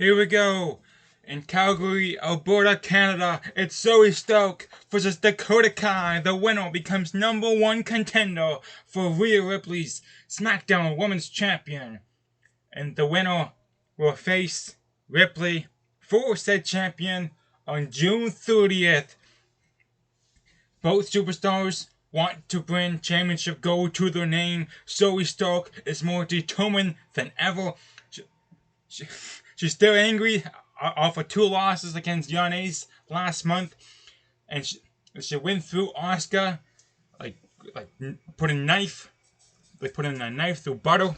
Here we go. In Calgary, Alberta, Canada, it's Zoey Stark versus Dakota Kai. The winner becomes #1 contender for Rhea Ripley's Smackdown Women's Champion. And the winner will face Ripley for said champion on June 30th. Both superstars want to bring championship gold to their name. Zoey Stark is more determined than ever. She's still angry off of 2 losses against Yanez last month, and she went through Asuka like putting a knife through butter,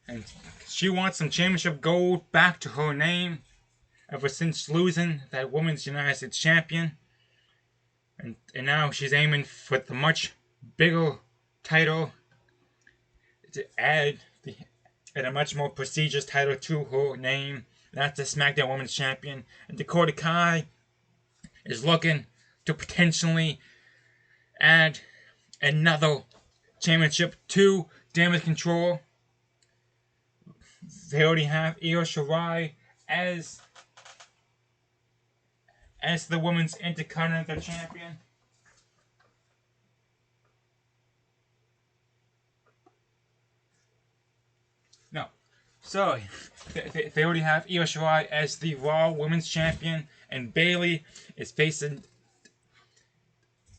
and she wants some championship gold back to her name ever since losing that Women's United States Champion, and now she's aiming for the much bigger title to add a much more prestigious title to her name. That's the SmackDown Women's Champion. And Dakota Kai is looking to potentially add another championship to Damage Control. They already have Io Shirai as the Women's Intercontinental Champion. No. So, they already have Io Shirai as the Raw Women's Champion, and Bayley is facing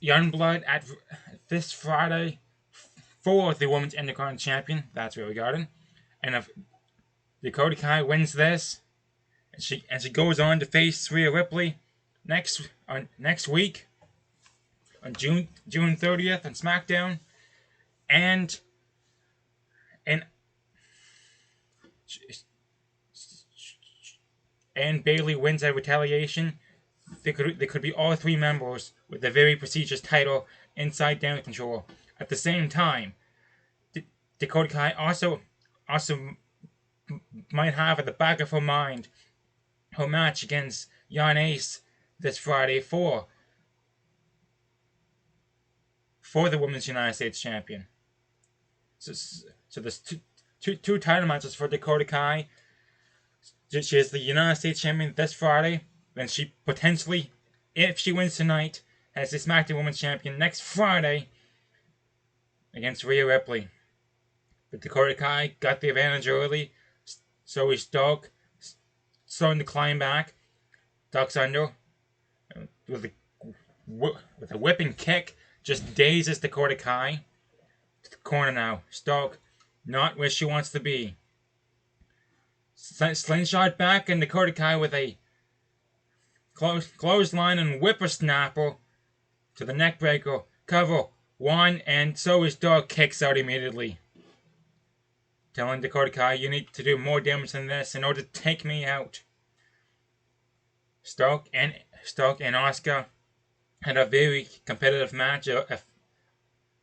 Youngblood at this Friday for the Women's Intercontinental Champion. That's where we got it. And if Dakota Kai wins this, and she goes on to face Rhea Ripley next week on June 30th on SmackDown, and Bayley wins at Retaliation, they could be all 3 members with a very prestigious title inside Damage Control. At the same time, Dakota Kai also might have at the back of her mind her match against Yanez this Friday for the Women's United States Champion. So there's two title matches for Dakota Kai. She is the United States Champion this Friday. Then she potentially, if she wins tonight, has the SmackDown Women's Champion next Friday against Rhea Ripley. But Dakota Kai got the advantage early. Zoey Stark starting to climb back. Ducks under with a whipping kick. Just dazes Dakota Kai to the corner now. Stark not where she wants to be. Slingshot back, and Dakota Kai with a clothesline and whippersnapper to the neckbreaker. Cover 1, and Zoey Stark kicks out immediately, telling Dakota Kai, you need to do more damage than this in order to take me out. Stark and Asuka had a very competitive match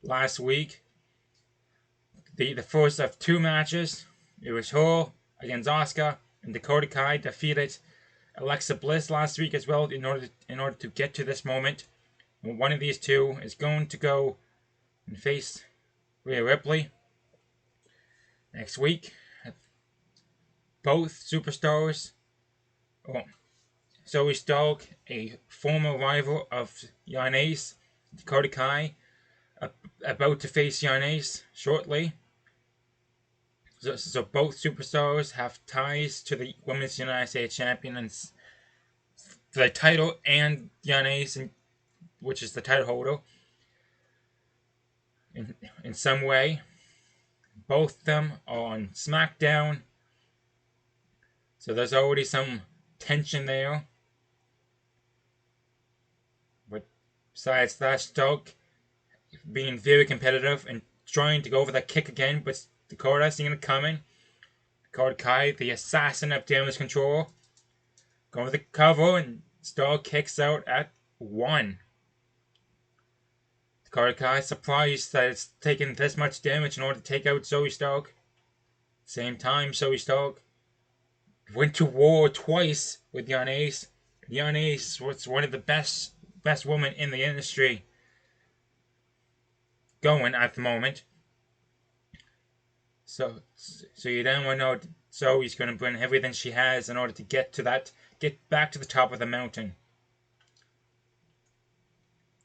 last week. The first of 2 matches. It was her against Asuka, and Dakota Kai defeated Alexa Bliss last week as well in order to get to this moment. One of these two is going to go and face Rhea Ripley next week. Both superstars. Zoey Stark, a former rival of Yanez, Dakota Kai, about to face Yanez shortly. So both superstars have ties to the Women's United States Champion and the title, and Yanez, which is the title holder, in some way. Both of them are on SmackDown, so there's already some tension there. But besides that, Stark being very competitive and trying to go for that kick again, but Dakota seeing it coming. Dakota Kai, the assassin of Damage Control, going for the cover, and Stark kicks out at 1. Dakota Kai surprised that it's taken this much damage in order to take out Zoey Stark. Same time, Zoey Stark went to war twice with Yanez. Yanez was one of the best women in the industry going at the moment. So you then want to know, Zoey's going to bring everything she has in order to get back to the top of the mountain.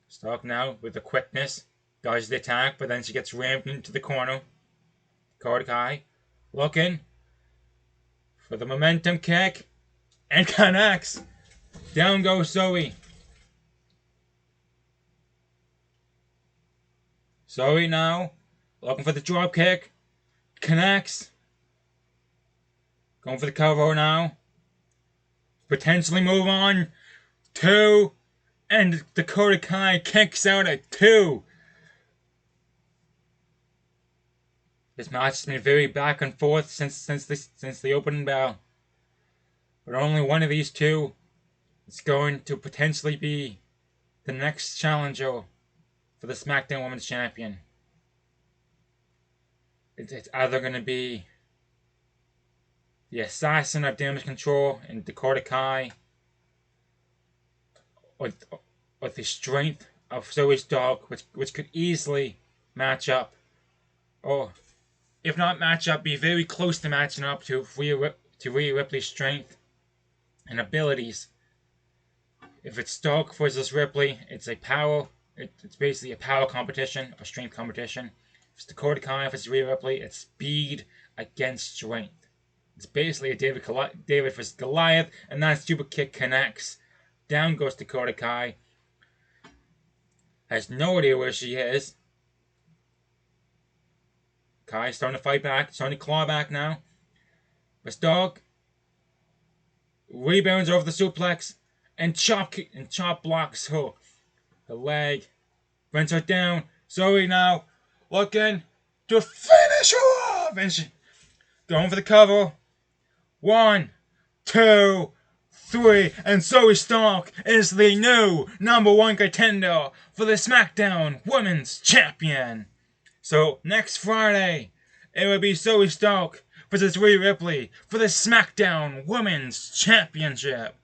Stark now with the quickness, dodges the attack, but then she gets rammed into the corner. Dakota Kai looking for the momentum kick and connects. Down goes Zoey. Zoey now looking for the drop kick. Connects. Going for the cover now. Potentially move on. 2. And Dakota Kai kicks out at 2. This match has been very back and forth since the opening bell. But only one of these two is going to potentially be the next challenger for the Smackdown Women's Champion. It's either going to be the assassin of damage control in Dakota Kai, or the strength of Zoey Stark, which could easily match up, or if not match up, be very close to matching up to Rhea Ripley's strength and abilities. If it's Stark versus Ripley, it's basically a power competition, a strength competition. If it's Dakota Kai versus Rhea Ripley, it's speed against strength. It's basically a David versus Goliath, and that super kick connects. Down goes Dakota Kai. Has no idea where she is. Kai starting to fight back, starting to claw back now. But Stark rebounds over the suplex and chop blocks her leg. Brings her down. Zoey now looking to finish her off. And she going for the cover. 1, 2, 3. And Zoey Stark is the new #1 contender for the Smackdown Women's Champion. So next Friday, it will be Zoey Stark versus Rhea Ripley for the Smackdown Women's Championship.